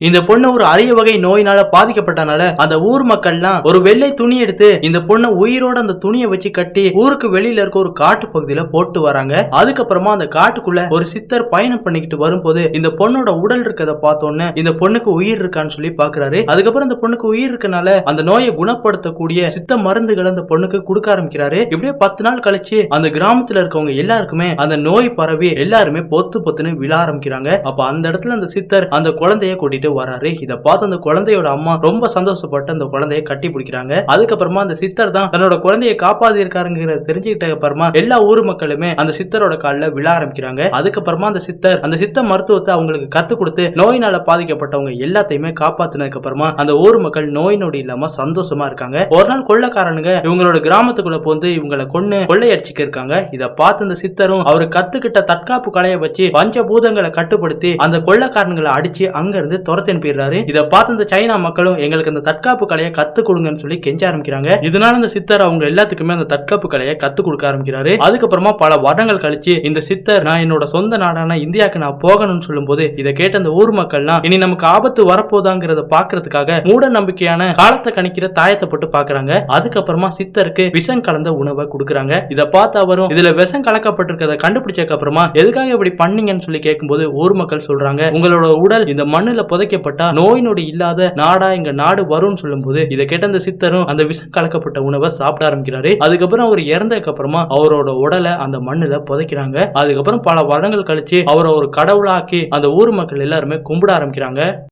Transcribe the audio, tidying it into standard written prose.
இந்த பொண்ணு ஒரு அரிய வகை நோயினால பாதிக்கப்பட்டனால அந்த ஊர் மக்கள்லாம் ஒரு வெள்ளை துணி எடுத்து இந்த பொண்ணை உயிரோட அந்த துணியை வச்சு கட்டி ஊருக்கு வெளியில இருக்க ஒரு காட்டு பகுதியில போட்டு வராங்க. அதுக்கப்புறமா அந்த காட்டுக்குள்ள ஒரு சித்தர் பயணம் பண்ணிக்கிட்டு வரும்போது இந்த பொண்ணோட உடல் இருக்கதை பார்த்தோன்னு இந்த பொண்ணுக்கு உயிர் இருக்கான்னு சொல்லி பாக்குறாரு. அதுக்கப்புறம் அந்த பொண்ணுக்கு உயிர் இருக்கனால அந்த நோயை குணப்படுத்தக்கூடிய சித்த மருந்துகளை அந்த பொண்ணுக்கு கொடுக்க ஆரம்பிக்கிறாரு. இப்படியே 10 நாள் கழிச்சு அந்த கிராமத்துல இருக்கவங்க எல்லாருக்குமே அந்த நோய் பரவி எல்லாருமே பொத்துன்னு விழ ஆரம்பிக்கிறாங்க. அப்ப அந்த இடத்துல அந்த சித்தர் அந்த குழந்தைய கூட்டிட்டு வராரு. இத பார்த்து அந்த குழந்தையோட அம்மா ரொம்ப சந்தோஷப்பட்டு அந்த குழந்தையை கட்டி பிடிக்கிறாங்க. அதுக்கப்புறமா அந்த சித்தர் தான் தன்னோட குழந்தையை காப்பாத்தி இருக்காருங்கிறத தெரிஞ்சுக்கிட்ட அப்புறமா எல்லா ஊர் மக்களுமே அந்த சித்தரோட கால்ல விழ ஆரம்பிக்கிறாங்க. அதுக்கப்புறமா அந்த சித்த மருத்துவத்தை அவங்களுக்கு கத்து கொடுத்து நோயினால பாதிக்கப்பட்டவங்க எல்லாத்தையுமே காப்பாத்தினதுக்கு அப்புறமா அந்த ஊர் மக்கள் நோய் நொடி இல்லாம சந்தோஷமா இருக்காங்க. ஒரு நாள் கொள்ளைக்காரனுங்க இவங்களோட கிராமத்துக்குள்ள போந்து இவங்களை கொன்னு கொள்ளையடிச்சுக்க இருக்காங்க. இத பார்த்து அந்த சித்தரும் அவரு கத்துக்கிட்ட தற்காப்பு கலையை வச்சு பஞ்சபூதங்களை கட்டுப்படுத்தி அந்த கொள்ளைக்காரன்களை அடிச்சு அங்க இருந்து துரத்தி அனுப்பிடுறாரு. இதை பார்த்து இந்த சைனா மக்களும் எங்களுக்கு அந்த தற்காப்பு கலையை கத்து கொடுங்கன்னு சொல்லி கெஞ்ச ஆரம்பிக்கிறாங்க. இதனால அந்த சித்தர் அவங்க எல்லாத்துக்குமே அந்த தற்காப்பு கலையை கத்து கொடுக்க ஆரம்பிக்கிறாரு. அதுக்கப்புறமா பல வருடங்கள் கழிச்சு இந்த சித்தர் நான் என்னோட சொந்த நாடான இந்தியாவுக்கு நான் போகணும்னு சொல்லும் போது இதை கேட்ட அந்த ஊர் மக்கள்லாம் இனி நமக்கு ஆபத்து வரப்போதாங்கிறத பாக்குறதுக்காக மூட நம்பிக்கையான காலத்தை கணிக்கிற தாயத்தை போட்டு பாக்குறாங்க. அதுக்கப்புறமா சித்தருக்கு விஷம் கலந்த உணவை கொடுக்குறாங்க. இதை பார்த்து அவரும் இதுல விஷம் கலக்கப்பட்டிருக்கிறத கண்டுபிடிச்சதுக்கு அப்புறமா எதுக்காக இப்படி பண்ணீங்கன்னு சொல்லி கேட்கும்போது ஊர் மக்கள் சொல்றாங்க, உங்களோட உடல் இந்த மண்ணுல புதைக்கப்பட்டா நோய் நொடி இல்லாத நாடா எங்க நாடு வரும்னு சொல்லும் போது இதை கேட்ட அந்த சித்தரும் அந்த விஷம் கலக்கப்பட்ட உணவை சாப்பிட ஆரம்பிக்கிறாரு. அதுக்கப்புறம் அவர் இறந்ததுக்கு அப்புறமா அவரோட உடலை அந்த மண்ணுல புதைக்கிறாங்க. அதுக்கப்புறம் பல வருடங்கள் கழிச்சு அவரை ஒரு கடவுளாக்கி அந்த ஊர் மக்கள் எல்லாருமே கும்பிட ஆரம்பிக்கிறாங்க.